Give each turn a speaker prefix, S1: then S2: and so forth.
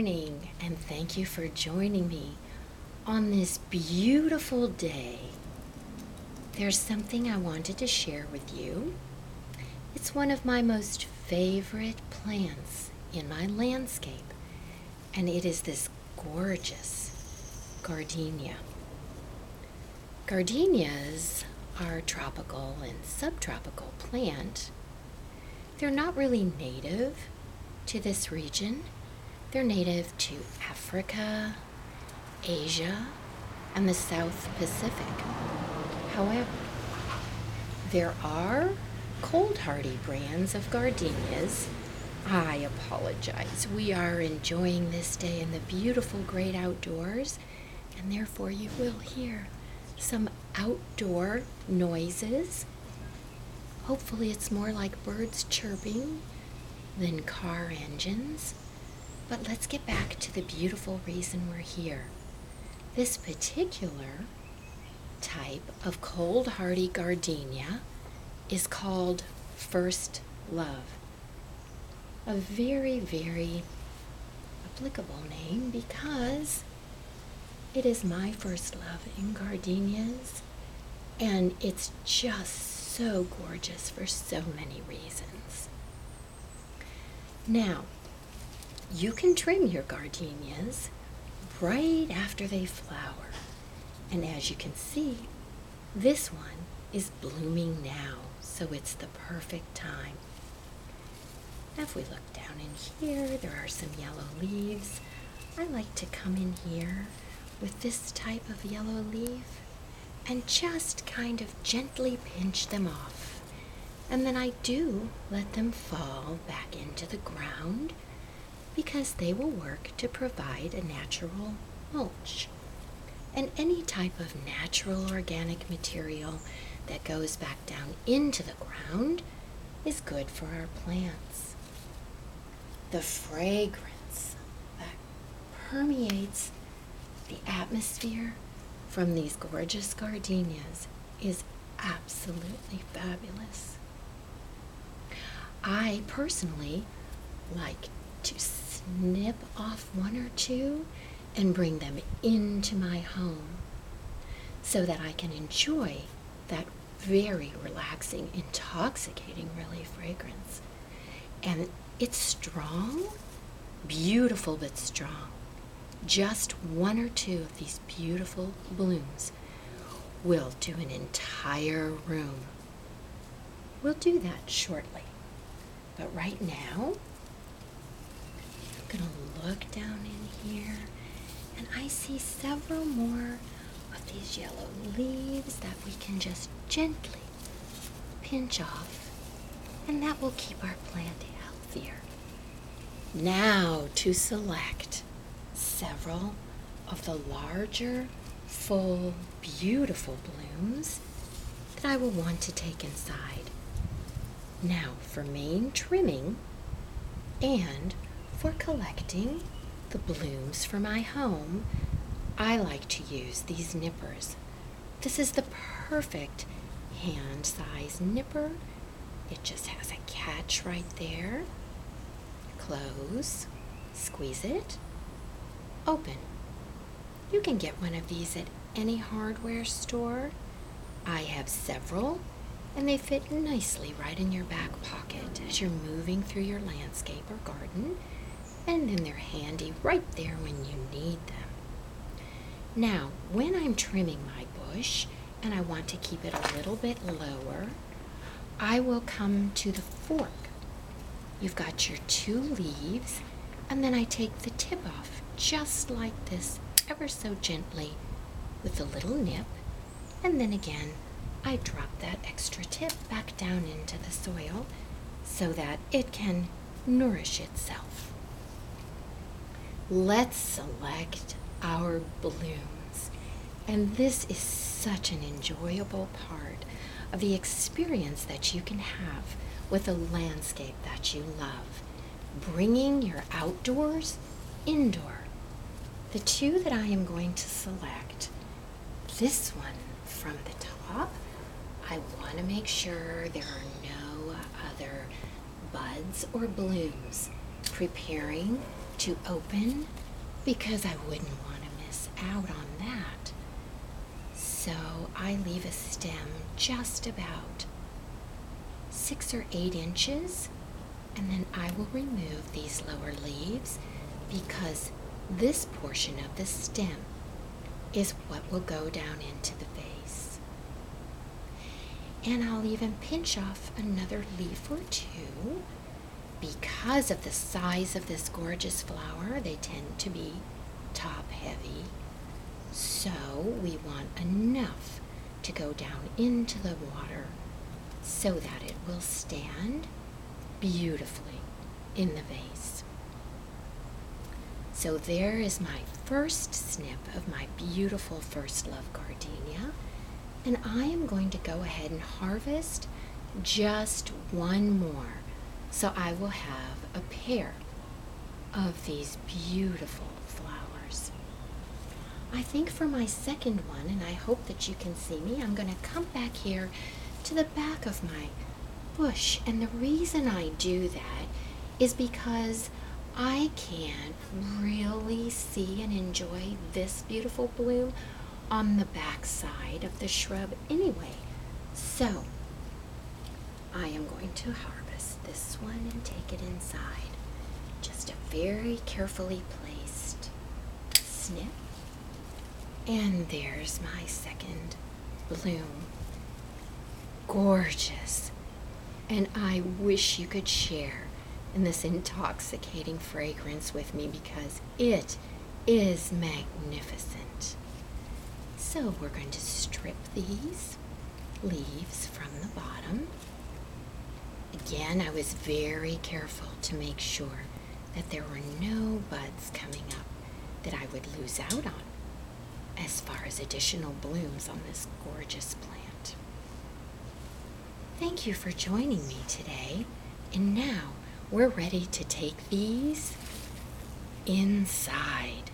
S1: morning, and thank you for joining me on this beautiful day. There's something I wanted to share with you. It's one of my most favorite plants in my landscape, and it is this gorgeous gardenia. Gardenias are a tropical and subtropical plant. They're not really native to this region. They're native to Africa, Asia, and the South Pacific. However, there are cold hardy brands of gardenias. I apologize. We are enjoying this day in the beautiful great outdoors, and therefore you will hear some outdoor noises. Hopefully it's more like birds chirping than car engines. But let's get back to the beautiful reason we're here. This particular type of cold hardy gardenia is called First Love. A very, very applicable name because it is my first love in gardenias, and it's just so gorgeous for so many reasons. Now, you can trim your gardenias right after they flower. And as you can see, this one is blooming now, so it's the perfect time. Now if we look down in here, there are some yellow leaves. I like to come in here with this type of yellow leaf and just kind of gently pinch them off. And then I do let them fall back into the ground because they will work to provide a natural mulch. And any type of natural organic material that goes back down into the ground is good for our plants. The fragrance that permeates the atmosphere from these gorgeous gardenias is absolutely fabulous. I personally like to snip off one or two and bring them into my home so that I can enjoy that very relaxing, intoxicating, really, fragrance. And it's strong, beautiful but strong. Just one or two of these beautiful blooms will do an entire room. We'll do that shortly. But right now, I'm going to look down in here, and I see several more of these yellow leaves that we can just gently pinch off, and that will keep our plant healthier. Now to select several of the larger, full, beautiful blooms that I will want to take inside. Now for main trimming and for collecting the blooms for my home, I like to use these nippers. This is the perfect hand-size nipper. It just has a catch right there. Close, squeeze it, open. You can get one of these at any hardware store. I have several, and they fit nicely right in your back pocket as you're moving through your landscape or garden, and then they're handy right there when you need them. Now, when I'm trimming my bush and I want to keep it a little bit lower, I will come to the fork. You've got your two leaves, and then I take the tip off just like this, ever so gently with a little nip, and then again I drop that extra tip back down into the soil so that it can nourish itself. Let's select our blooms, and this is such an enjoyable part of the experience that you can have with a landscape that you love, bringing your outdoors indoor. The two that I am going to select, this one from the top, I want to make sure there are no other buds or blooms preparing to open because I wouldn't want to miss out on that. So I leave a stem just about 6 or 8 inches, and then I will remove these lower leaves because this portion of the stem is what will go down into the vase. And I'll even pinch off another leaf or two. Because of the size of this gorgeous flower, they tend to be top heavy. So we want enough to go down into the water so that it will stand beautifully in the vase. So there is my first snip of my beautiful First Love Gardenia, and I am going to go ahead and harvest just one more. So I will have a pair of these beautiful flowers. I think for my second one, and I hope that you can see me, I'm going to come back here to the back of my bush. And the reason I do that is because I can't really see and enjoy this beautiful bloom on the back side of the shrub anyway. So I am going to harvest this one and take it inside. Just a very carefully placed snip. And there's my second bloom. Gorgeous. And I wish you could share in this intoxicating fragrance with me because it is magnificent. So we're going to strip these leaves from the bottom. Again, I was very careful to make sure that there were no buds coming up that I would lose out on as far as additional blooms on this gorgeous plant. Thank you for joining me today, and now we're ready to take these inside.